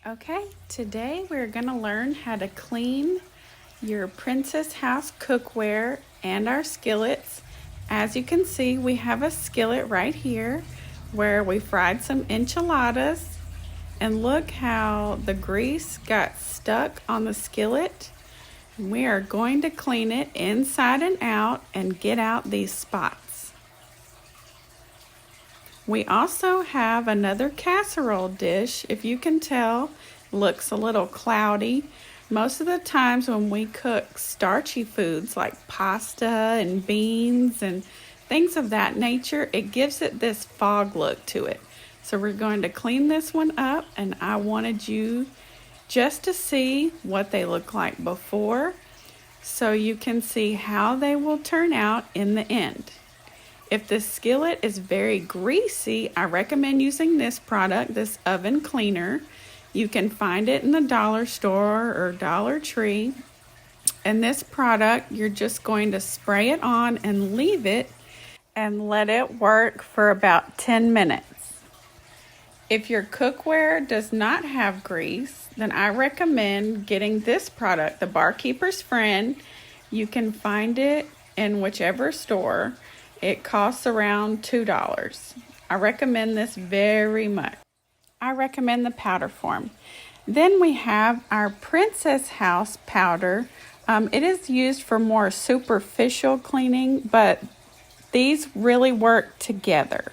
Okay, today we're going to learn how to clean your Princess House cookware and our skillets. As you can see, we have a skillet right here where we fried some enchiladas, and look how the grease got stuck on the skillet. We are going to clean it inside and out and get out these spots. We also have another casserole dish. If you can tell, looks a little cloudy. Most of the times when we cook starchy foods like pasta and beans and things of that nature, it gives it this fog look to it. So we're going to clean this one up, and I wanted you just to see what they look like before so you can see how they will turn out in the end. If the skillet is very greasy, I recommend using this product, this oven cleaner. You can find it in the dollar store or Dollar Tree. And this product, you're just going to spray it on and leave it and let it work for about 10 minutes. If your cookware does not have grease, then I recommend getting this product, the Barkeeper's Friend. You can find it in whichever store. It costs around $2. I recommend this very much. I recommend the powder form. Then we have our Princess House powder. It is used for more superficial cleaning, but these really work together.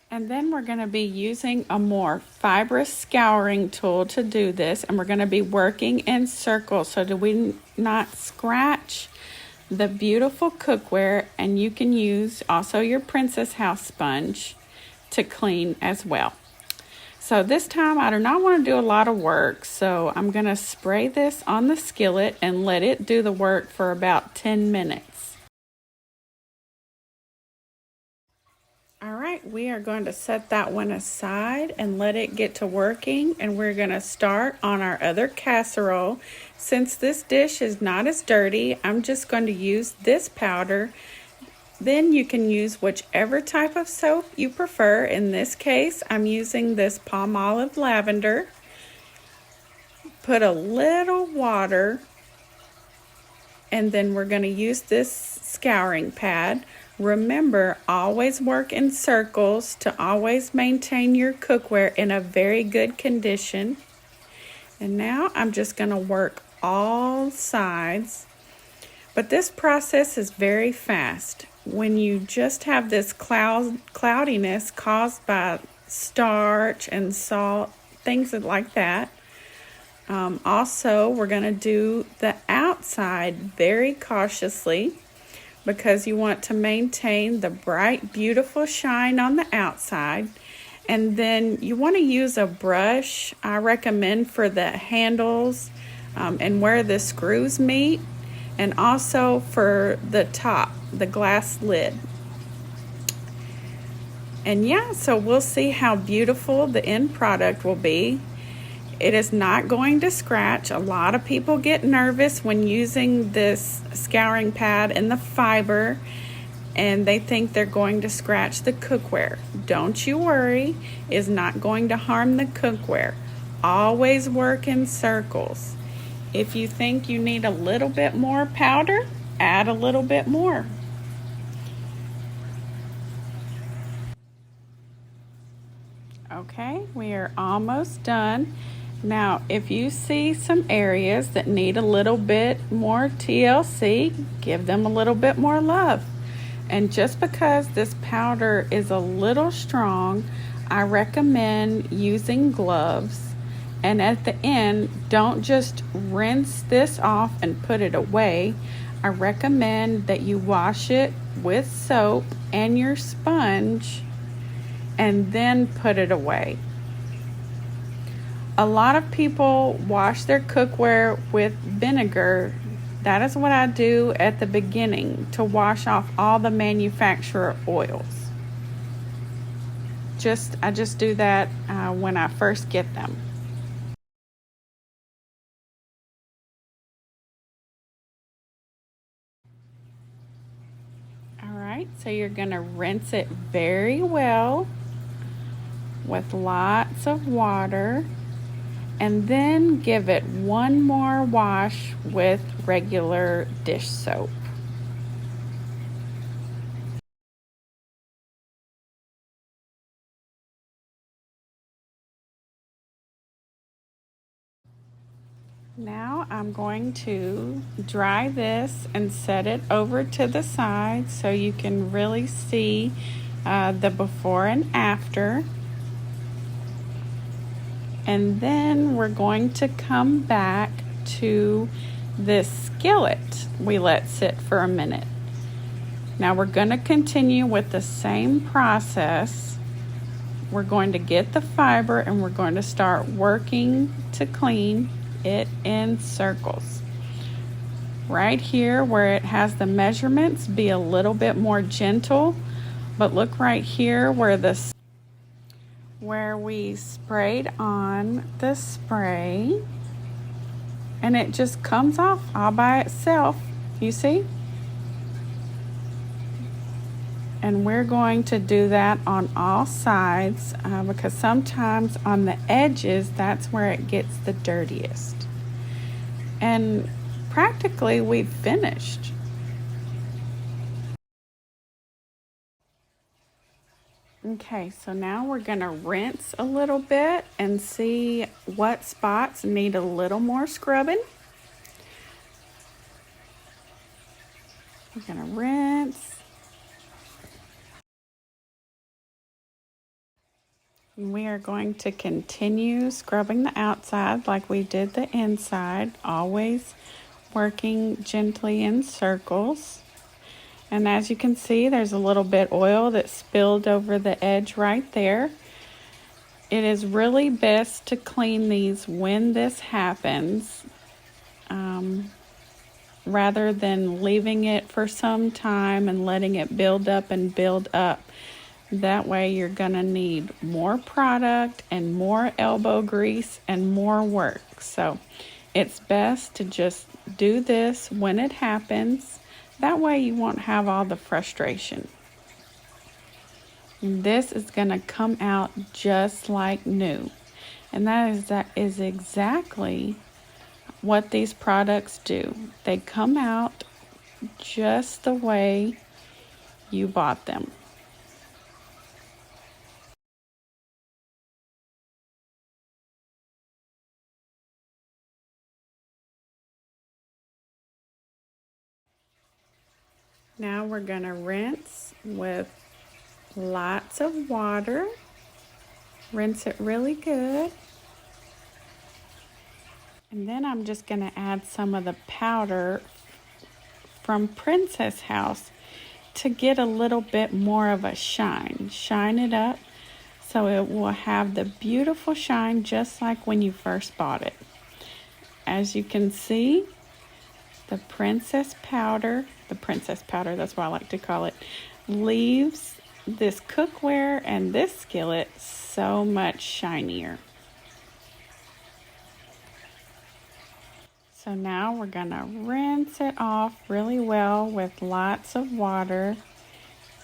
And then we're going to be using a more fibrous scouring tool to do this, and we're going to be working in circles so that we not scratch the beautiful cookware. And you can use also your Princess House sponge to clean as well. So this time I do not want to do a lot of work, so I'm going to spray this on the skillet and let it do the work for about 10 minutes. All right, we are going to set that one aside and let it get to working, and we're going to start on our other casserole. Since this dish is not as dirty, I'm just going to use this powder. Then you can use whichever type of soap you prefer. In this case, I'm using this Palmolive Lavender. Put a little water, and then we're going to use this scouring pad. Remember, always work in circles to always maintain your cookware in a very good condition. And now I'm just going to work all sides. But this process is very fast. When you just have this cloudiness caused by starch and salt, things like that. Also, we're going to do the outside very cautiously, because you want to maintain the bright, beautiful shine on the outside. And then you want to use a brush, I recommend, for the handles and where the screws meet, and also for the top, the glass lid. And yeah, so we'll see how beautiful the end product will be. It is not going to scratch. A lot of people get nervous when using this scouring pad and the fiber, and they think they're going to scratch the cookware. Don't you worry, it's not going to harm the cookware. Always work in circles. If you think you need a little bit more powder, add a little bit more. Okay, we are almost done. Now, if you see some areas that need a little bit more TLC, give them a little bit more love. And just because this powder is a little strong, I recommend using gloves. And at the end, don't just rinse this off and put it away. I recommend that you wash it with soap and your sponge and then put it away. A lot of people wash their cookware with vinegar. That is what I do at the beginning to wash off all the manufacturer oils. I just do that when I first get them. All right, so you're going to rinse it very well with lots of water. and then give it one more wash with regular dish soap. Now I'm going to dry this and set it over to the side so you can really see the before and after. And then we're going to come back to this skillet we let sit for a minute. Now we're going to continue with the same process. We're going to get the fiber and we're going to start working to clean it in circles. Right here where it has the measurements, be a little bit more gentle, but look right here where we sprayed on the spray, and it just comes off all by itself, you see? And we're going to do that on all sides because sometimes on the edges, that's where it gets the dirtiest. And practically we've finished. Okay, so now we're gonna rinse a little bit and see what spots need a little more scrubbing. We're gonna rinse. We are going to continue scrubbing the outside like we did the inside, always working gently in circles. And as you can see, there's a little bit oil that spilled over the edge right there. It is really best to clean these when this happens, rather than leaving it for some time and letting it build up and build up. That way you're gonna need more product and more elbow grease and more work. So it's best to just do this when it happens. That way you won't have all the frustration. And this is gonna come out just like new. And that is exactly what these products do. They come out just the way you bought them. Now we're gonna rinse with lots of water. Rinse it really good. And then I'm just gonna add some of the powder from Princess House to get a little bit more of a shine. Shine it up so it will have the beautiful shine just like when you first bought it. As you can see, the princess powder, that's what I like to call it, leaves this cookware and this skillet so much shinier. So now we're gonna rinse it off really well with lots of water,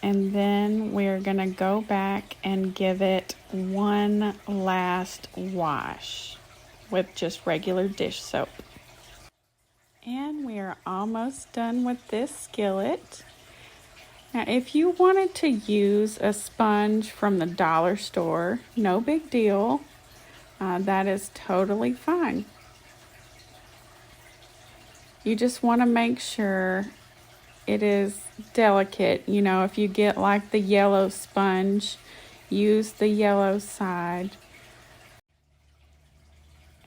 and then we're gonna go back and give it one last wash with just regular dish soap. And we are almost done with this skillet. Now, if you wanted to use a sponge from the dollar store, no big deal. That is totally fine. You just want to make sure it is delicate. You know, if you get like the yellow sponge, use the yellow side.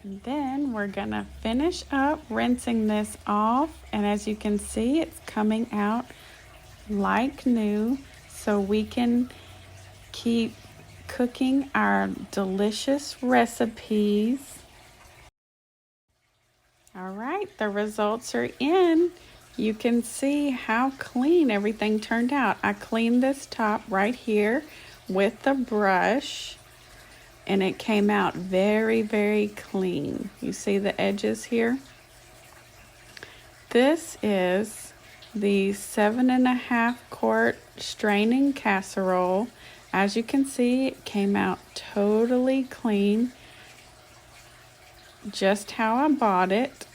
And then we're gonna finish up rinsing this off, and as you can see, it's coming out like new, so we can keep cooking our delicious recipes. All right, the results are in. You can see how clean everything turned out. I cleaned this top right here with the brush, and it came out very, very clean. You see the edges here? This is the 7.5 quart straining casserole. As you can see, it came out totally clean. just how I bought it.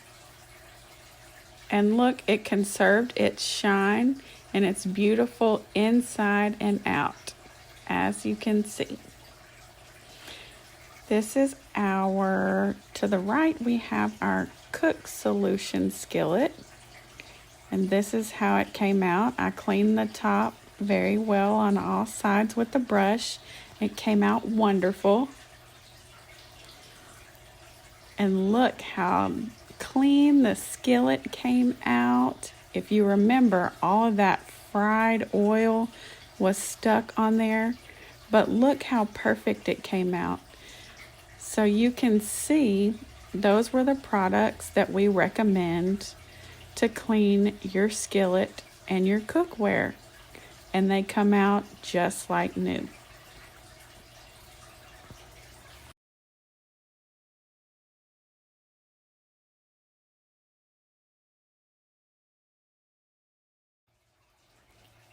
And look, it conserved its shine and it's beautiful inside and out, as you can see. This is to the right we have our cook solution skillet. And this is how it came out. I cleaned the top very well on all sides with the brush. It came out wonderful. And look how clean the skillet came out. If you remember, all of that fried oil was stuck on there, but look how perfect it came out. So you can see those were the products that we recommend to clean your skillet and your cookware, and they come out just like new.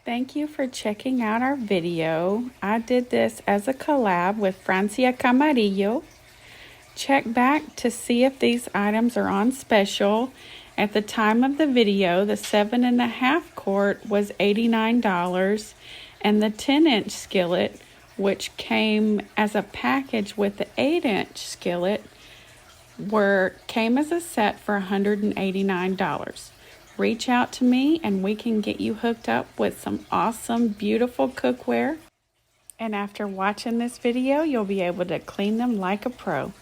Thank you for checking out our video. I did this as a collab with Francia Camarillo. Check back to see if these items are on special. At the time of the video, the 7.5 quart was $89, and the 10-inch skillet, which came as a package with the 8-inch skillet, came as a set for $189. Reach out to me and we can get you hooked up with some awesome, beautiful cookware. And after watching this video, you'll be able to clean them like a pro.